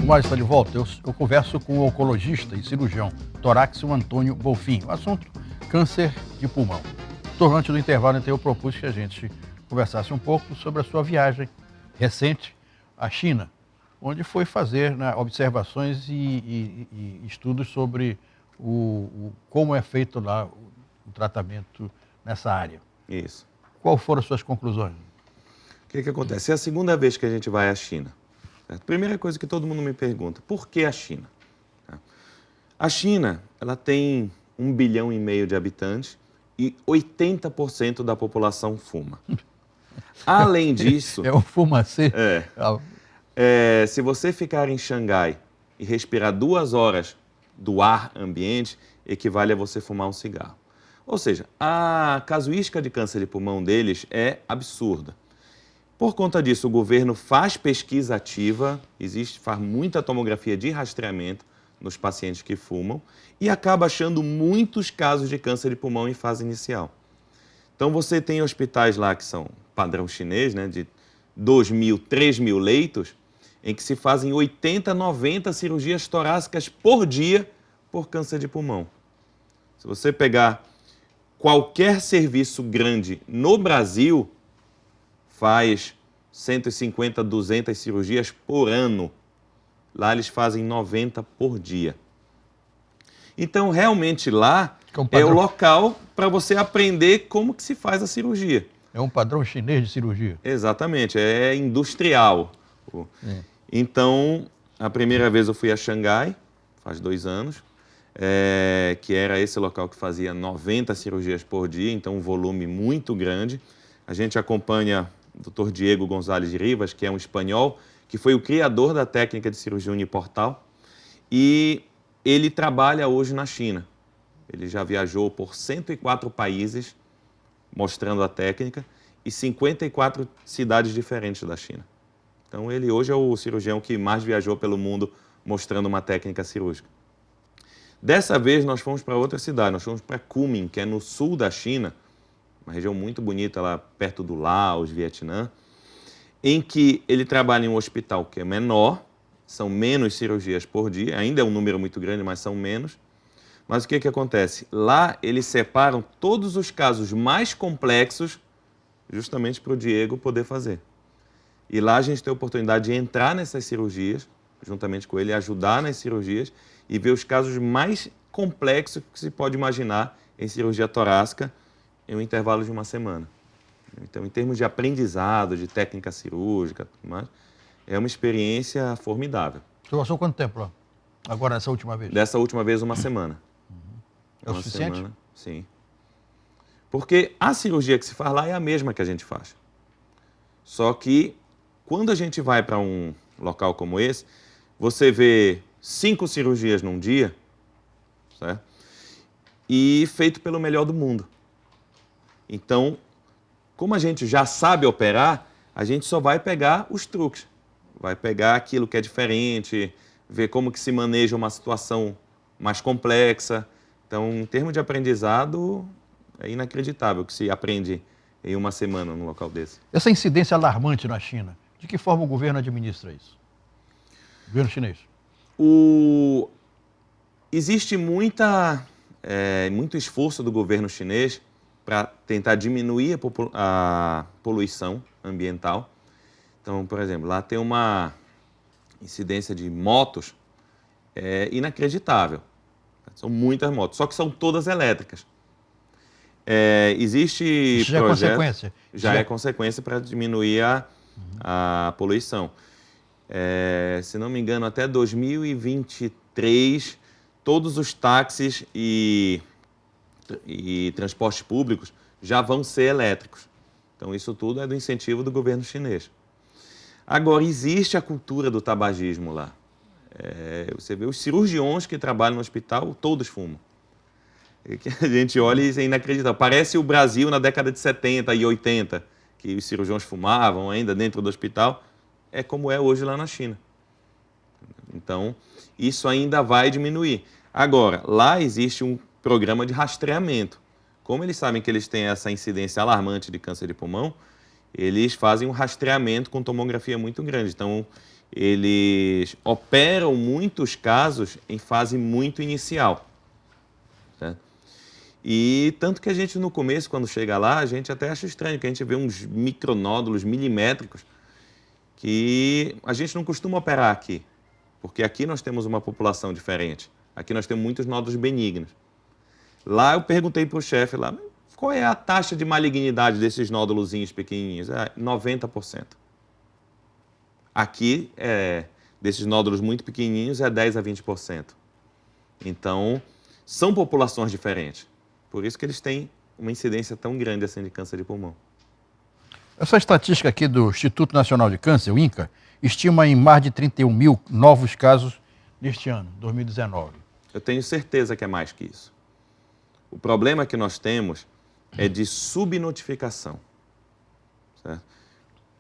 Soares está de volta. Eu converso com o oncologista e cirurgião torácico Antônio Bolfin. O assunto, câncer de pulmão. Durante o intervalo, então, eu propus que a gente conversasse um pouco sobre a sua viagem recente à China, onde foi fazer, né, observações e estudos sobre como é feito lá o tratamento nessa área. Isso. Quais foram as suas conclusões? O que acontece? É a segunda vez que a gente vai à China. Certo? Primeira coisa que todo mundo me pergunta, por que a China? A China, ela tem 1,5 bilhão de habitantes e 80% da população fuma. Além disso... É um fumacê. Se você ficar em Xangai e respirar 2 horas do ar ambiente, equivale a você fumar um cigarro. Ou seja, a casuística de câncer de pulmão deles é absurda. Por conta disso, o governo faz pesquisa ativa, faz muita tomografia de rastreamento nos pacientes que fumam e acaba achando muitos casos de câncer de pulmão em fase inicial. Então, você tem hospitais lá que são padrão chinês, né, de 2.000, 3.000 leitos, em que se fazem 80, 90 cirurgias torácicas por dia por câncer de pulmão. Se você pegar qualquer serviço grande no Brasil, faz 150, 200 cirurgias por ano. Lá eles fazem 90 por dia. Então, realmente lá é o local para você aprender como que se faz a cirurgia. É um padrão chinês de cirurgia. Exatamente, é industrial. Então, a primeira vez eu fui a Xangai, faz 2 anos, que era esse local que fazia 90 cirurgias por dia, então um volume muito grande. A gente acompanha o Dr. Diego González de Rivas, que é um espanhol, que foi o criador da técnica de cirurgia uniportal, e ele trabalha hoje na China. Ele já viajou por 104 países, mostrando a técnica, e 54 cidades diferentes da China. Então, ele hoje é o cirurgião que mais viajou pelo mundo, mostrando uma técnica cirúrgica. Dessa vez, nós fomos para outra cidade, nós fomos para Kunming, que é no sul da China, uma região muito bonita lá perto do Laos, Vietnã, em que ele trabalha em um hospital que é menor, são menos cirurgias por dia, ainda é um número muito grande, mas são menos. Mas o que acontece? Lá eles separam todos os casos mais complexos justamente para o Diego poder fazer. E lá a gente tem a oportunidade de entrar nessas cirurgias, juntamente com ele, ajudar nas cirurgias e ver os casos mais complexos que se pode imaginar em cirurgia torácica em um intervalo de 1 semana. Então, em termos de aprendizado, de técnica cirúrgica, é uma experiência formidável. Você passou quanto tempo lá? Agora, nessa última vez? Dessa última vez, 1 semana. É o suficiente? Semana, sim. Porque a cirurgia que se faz lá é a mesma que a gente faz. Só que, quando a gente vai para um local como esse, você vê 5 cirurgias num dia, certo? E feito pelo melhor do mundo. Então, como a gente já sabe operar, a gente só vai pegar os truques. Vai pegar aquilo que é diferente, ver como que se maneja uma situação mais complexa. Então, em termos de aprendizado, é inacreditável que se aprende em 1 semana num local desse. Essa incidência alarmante na China, de que forma o governo administra isso? O governo chinês? Existe muito esforço do governo chinês para tentar diminuir a poluição ambiental. Então, por exemplo, lá tem uma incidência de motos inacreditável. São muitas motos, só que são todas elétricas. Existe Isso já projeto, é consequência? Já é consequência para diminuir a poluição. Se não me engano, até 2023, todos os táxis e transportes públicos já vão ser elétricos. Então, isso tudo é do incentivo do governo chinês. Agora, existe a cultura do tabagismo lá. Você vê os cirurgiões que trabalham no hospital, todos fumam. A gente olha e é inacreditável. Parece o Brasil na década de 70 e 80, que os cirurgiões fumavam ainda dentro do hospital. É como é hoje lá na China. Então, isso ainda vai diminuir. Agora, lá existe um programa de rastreamento. Como eles sabem que eles têm essa incidência alarmante de câncer de pulmão, eles fazem um rastreamento com tomografia muito grande. Então, eles operam muitos casos em fase muito inicial. Certo? E tanto que a gente, no começo, quando chega lá, a gente até acha estranho, que a gente vê uns micronódulos milimétricos que a gente não costuma operar aqui, porque aqui nós temos uma população diferente. Aqui nós temos muitos nódulos benignos. Lá eu perguntei para o chefe lá, qual é a taxa de malignidade desses nódulozinhos pequenininhos? 90%. Aqui, desses nódulos muito pequenininhos, é 10 a 20%. Então, são populações diferentes. Por isso que eles têm uma incidência tão grande assim de câncer de pulmão. Essa estatística aqui do Instituto Nacional de Câncer, o INCA, estima em mais de 31 mil novos casos neste ano, 2019. Eu tenho certeza que é mais que isso. O problema que nós temos é de subnotificação, certo?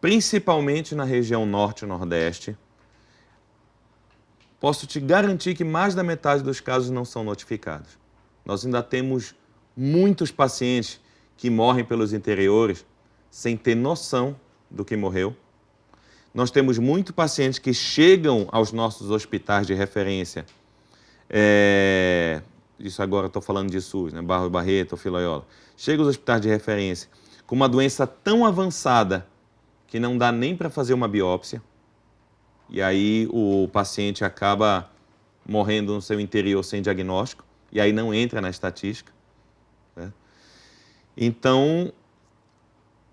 Principalmente na região norte e nordeste. Posso te garantir que mais da metade dos casos não são notificados. Nós ainda temos muitos pacientes que morrem pelos interiores sem ter noção do que morreu. Nós temos muitos pacientes que chegam aos nossos hospitais de referência, isso agora estou falando de SUS, né? Barros Barreto, Filóiola. Chega aos hospitais de referência com uma doença tão avançada que não dá nem para fazer uma biópsia. E aí o paciente acaba morrendo no seu interior sem diagnóstico, e aí não entra na estatística. Né? Então,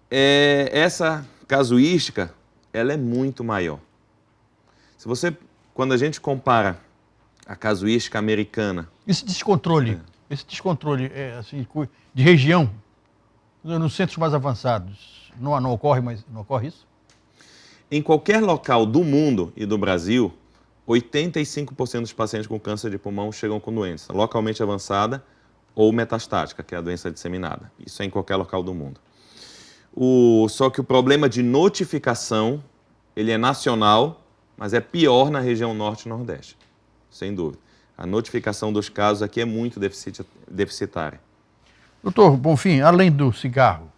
essa casuística, ela é muito maior. Quando a gente compara a casuística americana... Esse descontrole assim, de região, nos centros mais avançados, não ocorre, não ocorre isso? Em qualquer local do mundo e do Brasil, 85% dos pacientes com câncer de pulmão chegam com doença localmente avançada ou metastática, que é a doença disseminada. Isso é em qualquer local do mundo. Só que o problema de notificação, ele é nacional, mas é pior na região norte e nordeste, sem dúvida. A notificação dos casos aqui é muito deficitária. Doutor Bonfim, além do cigarro,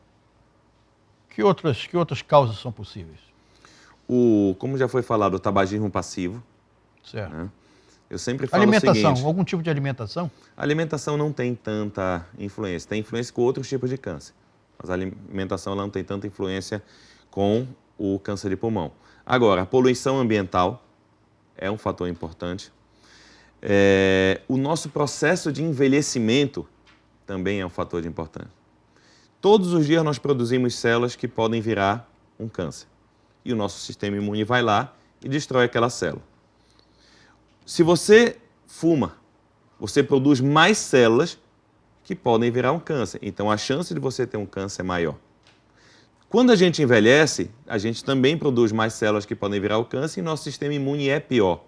que outras causas são possíveis? Como já foi falado, o tabagismo passivo. Certo. Né? Eu sempre falo alimentação, o seguinte... algum tipo de alimentação? A alimentação não tem tanta influência. Tem influência com outros tipos de câncer. Mas a alimentação não tem tanta influência com o câncer de pulmão. Agora, a poluição ambiental é um fator importante. O nosso processo de envelhecimento também é um fator importante. Todos os dias nós produzimos células que podem virar um câncer. E o nosso sistema imune vai lá e destrói aquela célula. Se você fuma, você produz mais células que podem virar um câncer. Então, a chance de você ter um câncer é maior. Quando a gente envelhece, a gente também produz mais células que podem virar o câncer e nosso sistema imune é pior.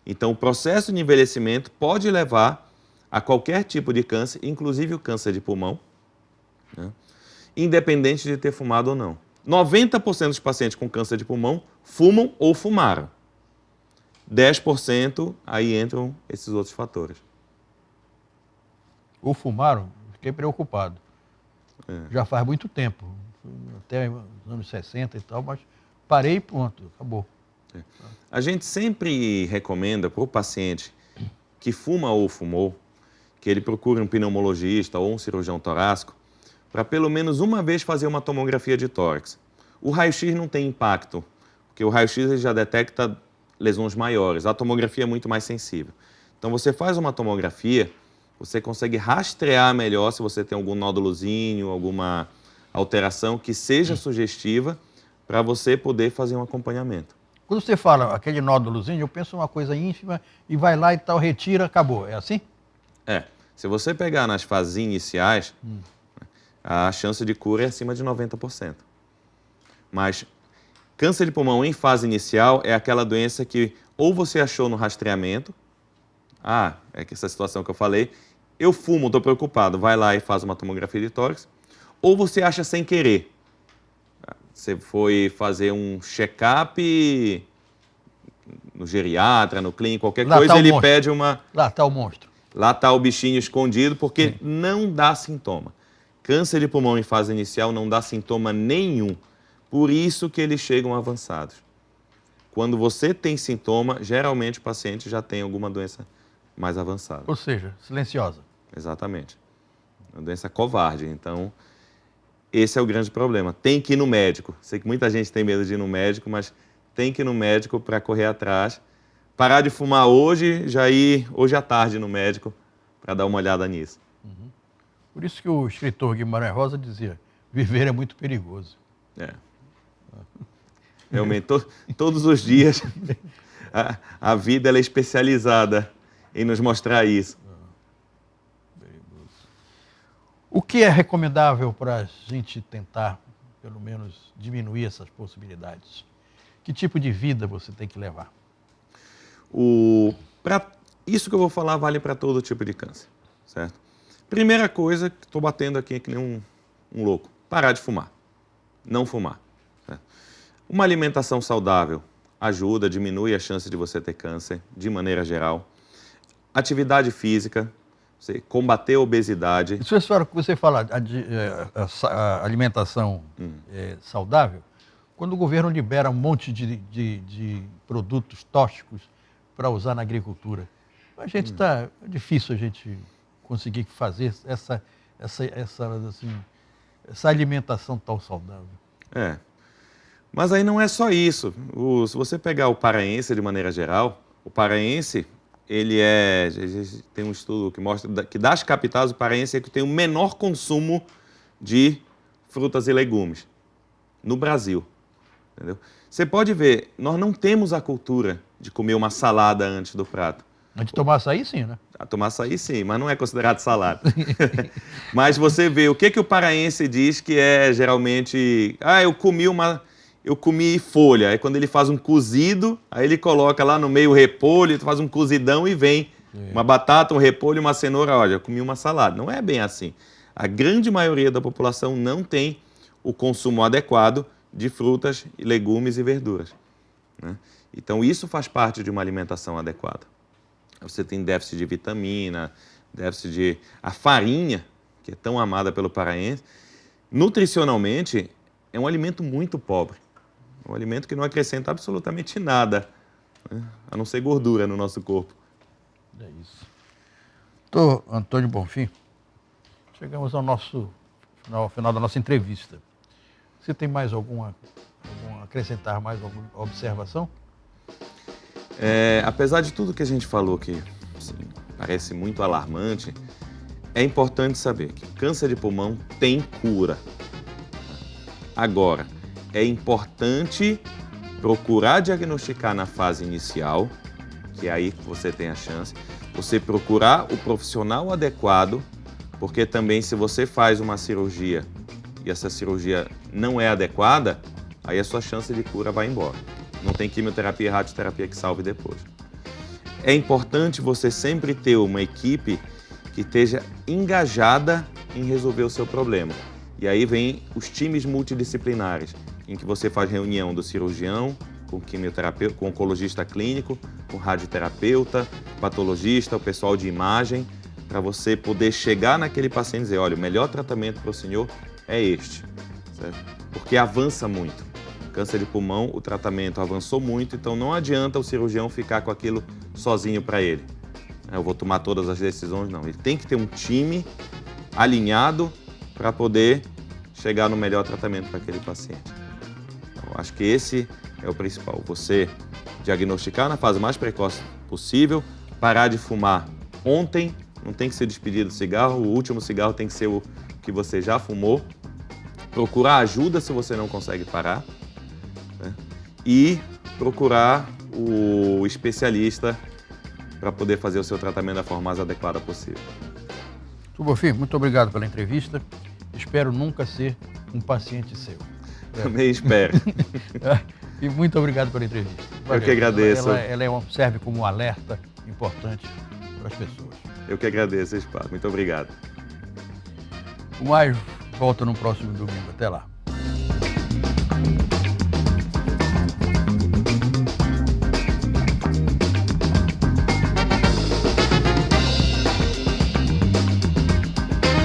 Então, o processo de envelhecimento pode levar a qualquer tipo de câncer, inclusive o câncer de pulmão, né? Independente de ter fumado ou não. 90% dos pacientes com câncer de pulmão fumam ou fumaram. 10% aí entram esses outros fatores. Ou fumaram? Fiquei preocupado. Já faz muito tempo, até os anos 60 e tal, mas parei e pronto, acabou. A gente sempre recomenda para o paciente que fuma ou fumou, que ele procure um pneumologista ou um cirurgião torácico, para pelo menos uma vez fazer uma tomografia de tórax. O raio-x não tem impacto, porque o raio-x ele já detecta lesões maiores, a tomografia é muito mais sensível. Então você faz uma tomografia, você consegue rastrear melhor se você tem algum nódulozinho, alguma alteração que seja sugestiva para você poder fazer um acompanhamento. Quando você fala aquele nódulozinho, eu penso uma coisa ínfima e vai lá e tal, retira, acabou. É assim? Se você pegar nas fases iniciais, a chance de cura é acima de 90%. Mas câncer de pulmão em fase inicial é aquela doença que ou você achou no rastreamento, é que essa situação que eu falei, eu fumo, estou preocupado, vai lá e faz uma tomografia de tórax, ou você acha sem querer. Você foi fazer um check-up no geriatra, no clínico, qualquer coisa, ele pede uma... Lá está o monstro. Lá está o bichinho escondido, porque não dá sintoma. Câncer de pulmão em fase inicial não dá sintoma nenhum. Por isso que eles chegam avançados. Quando você tem sintoma, geralmente o paciente já tem alguma doença mais avançada. Ou seja, silenciosa. Exatamente. Uma doença covarde. Então, esse é o grande problema. Tem que ir no médico. Sei que muita gente tem medo de ir no médico, mas tem que ir no médico para correr atrás. Parar de fumar hoje, já ir hoje à tarde no médico para dar uma olhada nisso. Por isso que o escritor Guimarães Rosa dizia, viver é muito perigoso. É. Realmente, todos os dias, a vida ela é especializada em nos mostrar isso. O que é recomendável para a gente tentar, pelo menos, diminuir essas possibilidades? Que tipo de vida você tem que levar? Isso que eu vou falar vale para todo tipo de câncer, certo? Primeira coisa, que estou batendo aqui que nem um louco, parar de fumar, não fumar. Certo? Uma alimentação saudável ajuda, diminui a chance de você ter câncer, de maneira geral. Atividade física, você combater a obesidade. Isso é que você fala, a alimentação saudável, quando o governo libera um monte de produtos tóxicos para usar na agricultura, é difícil a gente conseguir fazer essa alimentação tão saudável. Mas aí não é só isso. Se você pegar o paraense de maneira geral, o paraense, tem um estudo que mostra que das capitais, o paraense é que tem o menor consumo de frutas e legumes no Brasil. Entendeu? Você pode ver, nós não temos a cultura de comer uma salada antes do prato. Antes de tomar açaí, sim, né? Tomar açaí, sim, mas não é considerado salada. Mas você vê, o que o paraense diz que é geralmente... eu comi folha. Aí quando ele faz um cozido, aí ele coloca lá no meio o repolho, faz um cozidão e vem uma batata, um repolho, uma cenoura. Olha, eu comi uma salada. Não é bem assim. A grande maioria da população não tem o consumo adequado de frutas, legumes e verduras, né? Então isso faz parte de uma alimentação adequada. Você tem déficit de vitamina, a farinha, que é tão amada pelo paraense, nutricionalmente é um alimento muito pobre. Um alimento que não acrescenta absolutamente nada, né? A não ser gordura no nosso corpo. É isso. Doutor Antônio Bonfim, chegamos ao final da nossa entrevista. Você tem mais acrescentar mais alguma observação? Apesar de tudo que a gente falou que assim, parece muito alarmante, é importante saber que câncer de pulmão tem cura. Agora, é importante procurar diagnosticar na fase inicial, que é aí que você tem a chance, você procurar o profissional adequado, porque também se você faz uma cirurgia e essa cirurgia não é adequada, aí a sua chance de cura vai embora. Não tem quimioterapia e radioterapia que salve depois. É importante você sempre ter uma equipe que esteja engajada em resolver o seu problema. E aí vem os times multidisciplinares, em que você faz reunião do cirurgião, com quimioterapeuta, com oncologista clínico, com radioterapeuta, patologista, o pessoal de imagem, para você poder chegar naquele paciente e dizer, olha, o melhor tratamento para o senhor é este, certo? Porque avança muito. Câncer de pulmão, o tratamento avançou muito, então não adianta o cirurgião ficar com aquilo sozinho para ele. Eu vou tomar todas as decisões, não. Ele tem que ter um time alinhado para poder chegar no melhor tratamento para aquele paciente. Então, acho que esse é o principal. Você diagnosticar na fase mais precoce possível, parar de fumar ontem, não tem que ser despedido do cigarro, o último cigarro tem que ser o que você já fumou. Procurar ajuda se você não consegue parar, né? E procurar o especialista para poder fazer o seu tratamento da forma mais adequada possível. Doutor Bonfim, muito obrigado pela entrevista. Espero nunca ser um paciente seu. Também espero. E muito obrigado pela entrevista. Valeu. Eu que agradeço. Ela serve como um alerta importante para as pessoas. Eu que agradeço esse espaço. Muito obrigado. O Mais volta no próximo domingo. Até lá.